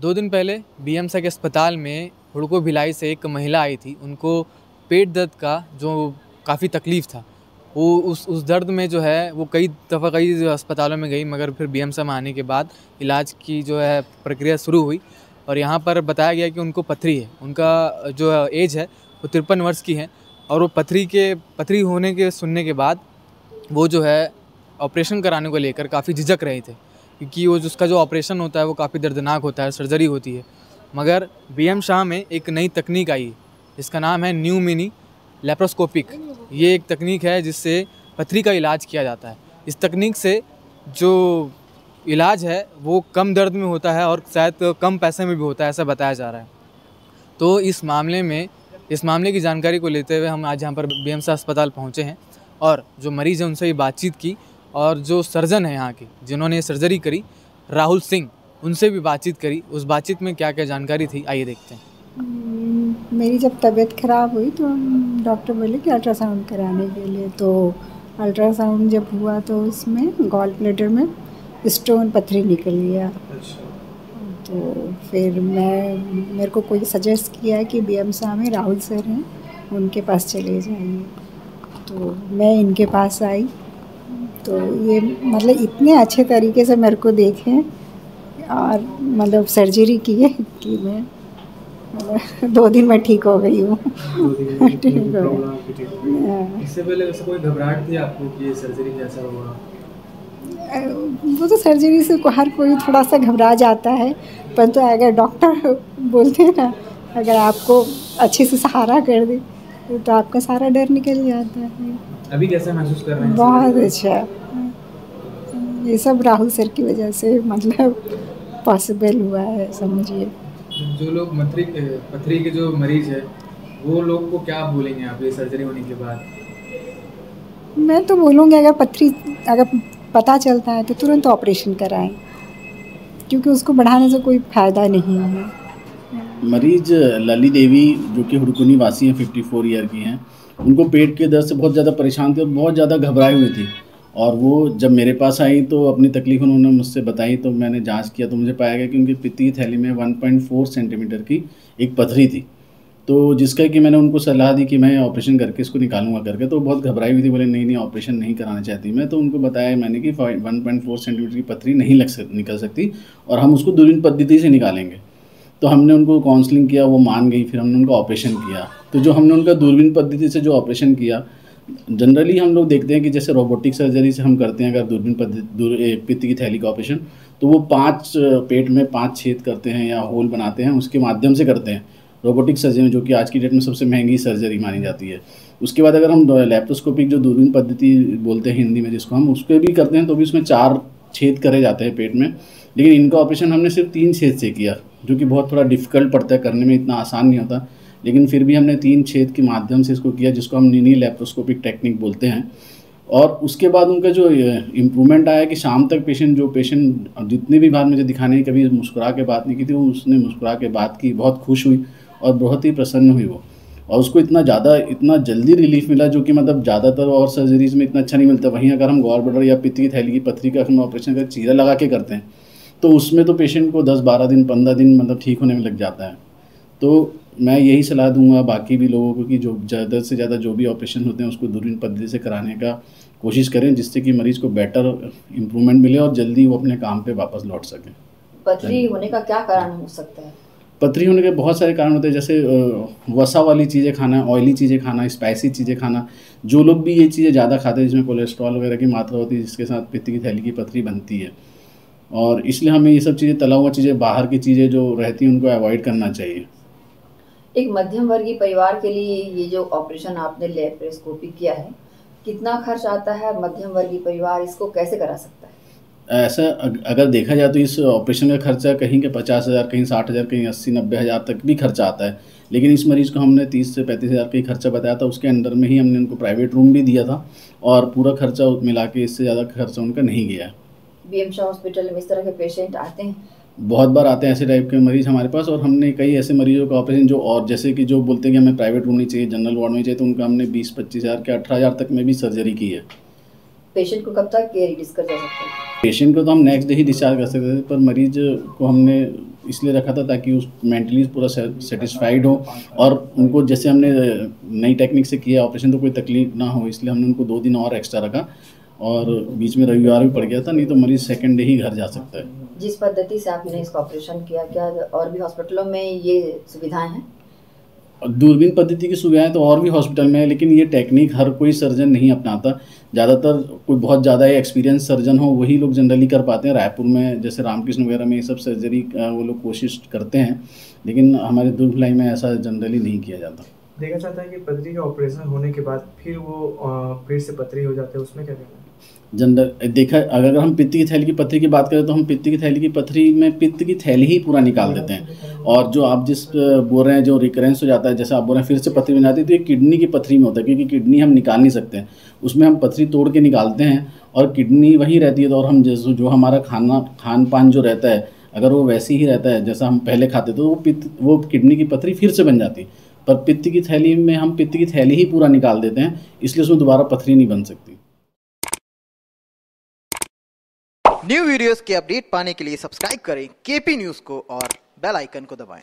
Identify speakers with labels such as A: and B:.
A: 2 दिन पहले बीएमसा के अस्पताल में हुड़को भिलाई से एक महिला आई थी। उनको पेट दर्द का जो काफ़ी तकलीफ़ था, वो उस दर्द में जो है वो कई दफ़ा कई अस्पतालों में गई, मगर फिर बीएमसा में आने के बाद इलाज की जो है प्रक्रिया शुरू हुई और यहाँ पर बताया गया कि उनको पथरी है। उनका जो एज है वो 53 वर्ष की है और वो पथरी होने के सुनने के बाद वो जो है ऑपरेशन कराने को लेकर काफ़ी झिझक रहे थे, क्योंकि वो उसका जो ऑपरेशन होता है वो काफ़ी दर्दनाक होता है, सर्जरी होती है। मगर बीएम शाह में एक नई तकनीक आई है जिसका नाम है न्यू मिनी लेप्रोस्कोपिक। ये एक तकनीक है जिससे पथरी का इलाज किया जाता है। इस तकनीक से जो इलाज है वो कम दर्द में होता है और शायद कम पैसे में भी होता है, ऐसा बताया जा रहा है। तो इस मामले की जानकारी को लेते हुए हम आज यहाँ पर बीएमसा अस्पताल पहुँचे हैं और जो मरीज़ हैं उनसे भी बातचीत की और जो सर्जन है यहाँ के जिन्होंने सर्जरी करी, राहुल सिंह, उनसे भी बातचीत करी। उस बातचीत में क्या क्या जानकारी थी, आइए देखते हैं।
B: मेरी जब तबीयत ख़राब हुई तो डॉक्टर बोले कि अल्ट्रासाउंड कराने के लिए। तो अल्ट्रासाउंड जब हुआ तो उसमें गॉल ब्लैडर में स्टोन पथरी निकल गया। तो फिर मेरे को कोई सजेस्ट किया कि बीएमसा में राहुल सर हैं, उनके पास चले जाइए। तो मैं इनके पास आई तो ये मतलब इतने अच्छे तरीके से मेरे को देखें और मतलब सर्जरी की है कि मैं 2 दिन में ठीक हो गई हूँ।
A: ठीक हो गई। इससे पहले वैसे कोई घबराहट थी आपको कि ये सर्जरी कैसा हुआ?
B: वो तो सर्जरी से हर कोई थोड़ा सा घबरा जाता है, परंतु अगर डॉक्टर बोलते हैं ना, अगर आपको अच्छे से सहारा कर दे तो आपका सारा डर निकल जाता है।
A: अभी कैसा महसूस कर रहे हैं?
B: बहुत अच्छा। ये सब राहुल सर की वजह से मतलब पॉसिबल हुआ है, समझिए।
A: जो लोग पथरी के जो मरीज है वो लोग को क्या बोलेंगे आप ये सर्जरी होने के बाद?
B: मैं तो बोलूँगी अगर पता चलता है तो तुरंत ऑपरेशन कराएं, क्योंकि उसको बढ़ाने से कोई फ़ायदा नहीं है।
C: मरीज लली देवी जो कि हुड़को निवासी हैं, 54 ईयर की हैं, उनको पेट के दर्द से बहुत ज़्यादा परेशान थी और बहुत ज़्यादा घबराई हुई थी। और वो जब मेरे पास आई तो अपनी तकलीफ़ उन्होंने मुझसे बताई, तो मैंने जांच किया तो मुझे पाया गया कि उनकी पित्त की थैली में 1.4 सेंटीमीटर की एक पथरी थी। तो जिसका कि मैंने उनको सलाह दी कि मैं ऑपरेशन करके इसको निकालूंगा करके। तो बहुत घबराई हुई थी, बोले नहीं ऑपरेशन नहीं कराना चाहती मैं। तो उनको बताया मैंने कि 1.4 सेंटीमीटर की पथरी नहीं निकल सकती और हम उसको दूरबीन पद्धति से निकालेंगे। तो हमने उनको काउंसलिंग किया, वो मान गई। फिर हमने उनका ऑपरेशन किया। तो जो हमने उनका दूरबीन पद्धति से जो ऑपरेशन किया, जनरली हम लोग देखते हैं कि जैसे रोबोटिक सर्जरी से हम करते हैं अगर दूरबीन पद्धति पित्त की थैली का ऑपरेशन, तो वो 5 पेट में 5 छेद करते हैं या होल बनाते हैं, उसके माध्यम से करते हैं रोबोटिक सर्जरी, जो कि आज की डेट में सबसे महंगी सर्जरी मानी जाती है। उसके बाद अगर हम लैप्रोस्कोपिक जो दूरबीन पद्धति बोलते हैं हिंदी में जिसको, हम उसके भी करते हैं तो भी उसमें 4 छेद करे जाते हैं पेट में। लेकिन इनका ऑपरेशन हमने सिर्फ 3 छेद से किया, जो कि बहुत थोड़ा डिफ़िकल्ट पड़ता है करने में, इतना आसान नहीं होता। लेकिन फिर भी हमने 3 छेद के माध्यम से इसको किया, जिसको हम मिनी लैप्रोस्कोपिक टेक्निक बोलते हैं। और उसके बाद उनका जो इम्प्रूवमेंट आया कि शाम तक पेशेंट जितनी भी बार मुझे दिखाने की कभी मुस्कुरा के बात नहीं की थी, वो उसने मुस्कुरा के बात की, बहुत खुश हुई और बहुत ही प्रसन्न हुई वो। और उसको इतना जल्दी रिलीफ मिला, जो कि मतलब ज़्यादातर और सर्जरीज़ में इतना अच्छा नहीं मिलता। वहीं अगर हम गॉल ब्लैडर या पित्त की थैली की पथरी का हम ऑपरेशन कर चीरा लगा के करते हैं तो उसमें तो पेशेंट को 10-12 दिन 15 दिन मतलब ठीक होने में लग जाता है। तो मैं यही सलाह दूंगा बाकी भी लोगों को कि जो ज़्यादा से ज़्यादा जो भी ऑपरेशन होते हैं उसको दूरबीन पद्धति से कराने का कोशिश करें, जिससे कि मरीज़ को बेटर इम्प्रूवमेंट मिले और जल्दी वो अपने काम पे वापस लौट सकें।
D: पथरी होने का क्या कारण हो सकता है?
C: पथरी होने के बहुत सारे कारण होते हैं, जैसे वसा वाली चीज़ें खाना, ऑयली चीज़ें खाना, स्पाइसी चीज़ें खाना। जो लोग भी ये चीज़ें ज़्यादा खाते हैं जिसमें कोलेस्ट्रॉल वगैरह की मात्रा होती है, जिसके साथ पित्त की थैली की पथरी बनती है। और इसलिए हमें ये सब चीज़ें, तला हुआ चीज़ें, बाहर की चीज़ें जो रहती हैं उनको अवॉइड करना चाहिए।
D: एक मध्यम वर्गीय परिवार के लिए ये जो ऑपरेशन आपने लेप्रोस्कोपी किया है, कितना खर्च आता है? मध्यम वर्गीय परिवार इसको कैसे करा सकता है?
C: ऐसा अगर देखा जाए तो इस ऑपरेशन का खर्चा कहीं के 50,000, कहीं 60,000, कहीं 80-90 हज़ार तक भी खर्चा आता है। लेकिन इस मरीज़ को हमने 30 से 35 हज़ार का ही खर्चा बताया था। उसके अंडर में ही हमने उनको प्राइवेट रूम भी दिया था और पूरा खर्चा मिला के इससे ज़्यादा खर्चा उनका नहीं गया है।
D: बीएमसा हॉस्पिटल में इस तरह के पेशेंट आते हैं?
C: बहुत बार आते हैं ऐसे टाइप के मरीज़ हमारे पास, और हमने कई ऐसे मरीजों का ऑपरेशन जो, और जैसे कि जो बोलते हैं कि हमें प्राइवेट रूम नहीं चाहिए, जनरल वार्ड में चाहिए, तो उनका हमने 20-25 हज़ार के 18,000 तक में भी सर्जरी की है।
D: पेशेंट को कब तक केयर डिस्कस कर सकते हैं?
C: पेशेंट को तो हम नेक्स्ट डे ही डिस्चार्ज कर सकते थे, पर मरीज को हमने इसलिए रखा था ताकि उस मेंटली पूरा सेटिस्फाइड हो, और उनको जैसे हमने नई टेक्निक से किया ऑपरेशन तो कोई तकलीफ ना हो, इसलिए हमने उनको 2 दिन और एक्स्ट्रा रखा, और बीच में रविवार भी पड़ गया था, नहीं तो मरीज़ सेकंड डे ही घर जा सकता है।
D: जिस पद्धति से आपने इसका ऑपरेशन किया, क्या और भी हॉस्पिटलों में ये सुविधाएं हैं?
C: दूरबीन पद्धति की सुविधाएं तो और भी हॉस्पिटल में है, लेकिन ये टेक्निक हर कोई सर्जन नहीं अपनाता। ज़्यादातर कोई बहुत ज़्यादा एक्सपीरियंस सर्जन हो वही लोग जनरली कर पाते हैं। रायपुर में जैसे रामकृष्ण वगैरह में ये सब सर्जरी वो लोग कोशिश करते हैं, लेकिन हमारे दुर्ग भिलाई में ऐसा जनरली नहीं किया जाता।
E: देखा जाता है कि पथरी का ऑपरेशन होने के बाद फिर वो फिर से पथरी हो जाते हैं, उसमें क्या कहना है?
C: जनरल देखा, अगर हम पित्त की थैली की पथरी की बात करें तो हम पित्त की थैली की पथरी में पित्त की थैली ही पूरा निकाल देते हैं, और जो आप जिस बोल रहे हैं जो रिकरेंस हो जाता है, जैसे आप बोल रहे हैं फिर से पथरी बन जाती है, तो ये किडनी की पथरी में होता है, क्योंकि किडनी हम निकाल नहीं सकते हैं, उसमें हम पथरी तोड़ के निकालते हैं और किडनी वहीं रहती है। तो और हम जैसे जो हमारा खान पान जो रहता है, अगर वो वैसे ही रहता है जैसा हम पहले खाते तो वो किडनी की पथरी फिर से बन जाती। पर पित्त की थैली में हम पित्त की थैली ही पूरा निकाल देते हैं, इसलिए उसमें दोबारा पथरी नहीं बन सकती।
F: न्यू वीडियोस के अपडेट पाने के लिए सब्सक्राइब करें केपी न्यूज़ को और बेल आइकन को दबाएं।